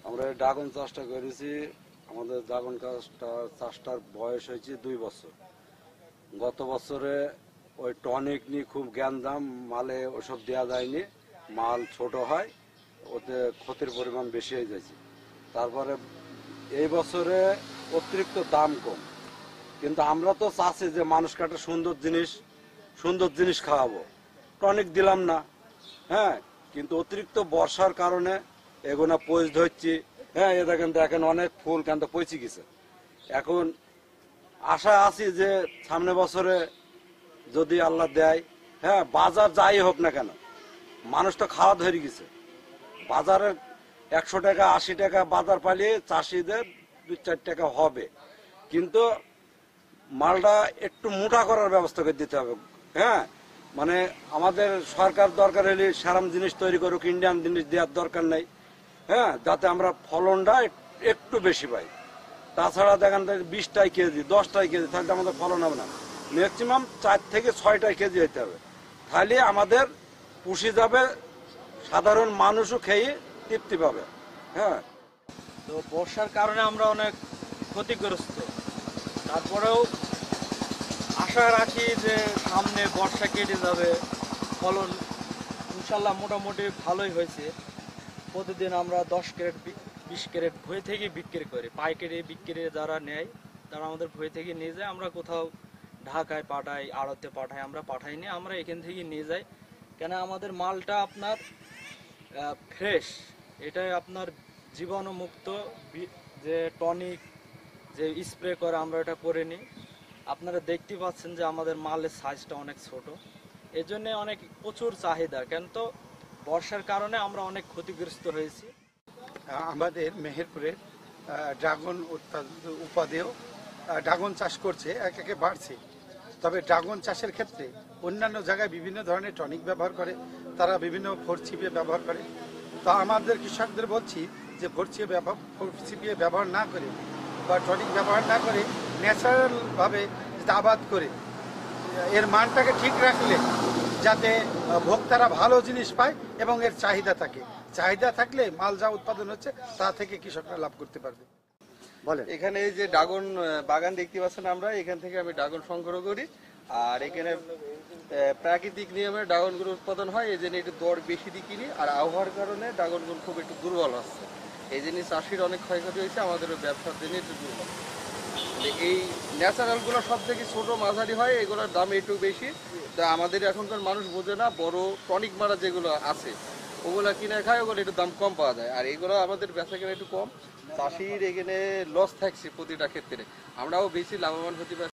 আমরা এই ড্রাগন চাষটা করেছি। আমাদের ড্রাগন চাষটার বয়স হয়েছে 2 বছর। গত বছরে ওই টনিক নিয়ে খুব জ্ঞানদাম, মালে ওসব দেওয়া যায়নি, মাল ছোট হয়, ওতে ক্ষতির পরিমাণ বেশি হয়ে যাচ্ছে। তারপরে এই বছরে অতিরিক্ত দাম কম, কিন্তু আমরা তো চাচ্ছি যে মানুষকে একটা সুন্দর জিনিস খাওয়াবো, টনিক দিলাম না। হ্যাঁ, কিন্তু অতিরিক্ত বর্ষার কারণে এগুনা পয়স ধরছি। হ্যাঁ, এ দেখেন অনেক ফুল কেন পচে গেছে। এখন আশা আছি যে সামনে বছরে যদি আল্লাহ দেয়, হ্যাঁ, বাজার যাই হোক না কেন, মানুষ তো খাওয়া ধরে গেছে। বাজারে 100 টাকা 80 টাকা বাজার পালিয়ে চাষিদের 2-4 টাকা হবে, কিন্তু মালটা একটু মোটা করার ব্যবস্থা করে দিতে হবে। হ্যাঁ, মানে আমাদের সরকার দরকার হলে সারাম জিনিস তৈরি করুক, ইন্ডিয়ান জিনিস দেওয়ার দরকার নেই। হ্যাঁ, যাতে আমরা ফলনটা একটু বেশি পাই। তাছাড়া দেখেন 20টাই কেজি 10টাই কেজি, তাহলে আমাদের ফলন হবে না। ম্যাক্সিমাম 4 থেকে 6টাই কেজি হইতে হবে, তাহলে আমাদের পুষে যাবে, সাধারণ মানুষও খেয়ে তৃপ্তি পাবে। হ্যাঁ, তো বর্ষার কারণে আমরা অনেক ক্ষতিগ্রস্ত। তারপরেও আশা রাখি যে সামনে বর্ষা কেটে যাবে, ফলন ইনশাল্লাহ মোটামুটি ভালোই হয়েছে। প্রতিদিন আমরা 10 ক্যারেট 20 ক্যারেট ভই থেকে বিক্রি করি। পাইকারি বিক্রি যারা নেয় তারা আমাদের ভই থেকে নিয়ে যায়। আমরা কোথাও ঢাকায় পাঠাই, আড়তে পাঠাই, আমরা পাঠাইনি, আমরা এখান থেকে নিয়ে যাই। কেন আমাদের মালটা আপনার ফ্রেশ, এটাই আপনার জীবাণুমুক্ত। যে টনিক যে স্প্রে করে আমরা এটা করে নিই। আপনারা দেখতে পাচ্ছেন যে আমাদের মালের সাইজটা অনেক ছোট, এজন্য অনেক প্রচুর চাহিদা। কেন তো বর্ষার কারণে আমরা অনেক ক্ষতিগ্রস্ত হয়েছি। আমাদের মেহেরপুরে ড্রাগন উপাদেয় ড্রাগন চাষ করছে, একে বাড়ছে। তবে ড্রাগন চাষের ক্ষেত্রে অন্যান্য জায়গায় বিভিন্ন ধরনের টনিক ব্যবহার করে, তারা বিভিন্ন ফোরচিপিয়ে ব্যবহার করে। তো আমাদের কৃষকদের বলছি যে ফোরচিপিয়ে ব্যবহার না করে বা টনিক ব্যবহার না করে ন্যাচারালভাবে আবাদ করে এর মানটাকে ঠিক রাখলে যাতে ভোক্তারা ভালো জিনিস পায় এবং এর চাহিদা থাকে। চাহিদা থাকলে মাল যা উৎপাদন হচ্ছে তা থেকে কৃষকরা লাভ করতে পারবে। বলেন। এখানে এই যে ড্রাগন বাগান দেখতে পাচ্ছেন, আমরা এখান থেকে আমি ড্রাগন সংগ্রহ করি। আর এখানে প্রাকৃতিক নিয়মে ড্রাগনগুলো উৎপাদন হয়, এই জন্য একটু দর বেশি দিয়ে কিনি। আর আবহাওয়ার কারণে ড্রাগনগুলো খুব একটু দুর্বল হচ্ছে, এই জন্য চাষির অনেক ক্ষয়ক্ষতি হয়েছে, আমাদের ব্যবসার জন্য একটু দুর্বল। এই ন্যাচারালগুলো সব থেকে ছোটো মাঝারি হয়, এগুলোর দাম একটু বেশি। তা আমাদের এখনকার মানুষ বোঝে না, বড় টনিক মারা যেগুলো আছে ওগুলো কিনে খায়, ওগুলো একটু দাম কম পাওয়া যায়। আর এগুলো আমাদের বেচা কেনা একটু কম, চাষির এখানে লস থাকছে প্রতিটা ক্ষেত্রে। আমরাও বেশি লাভবান হতে পারছি।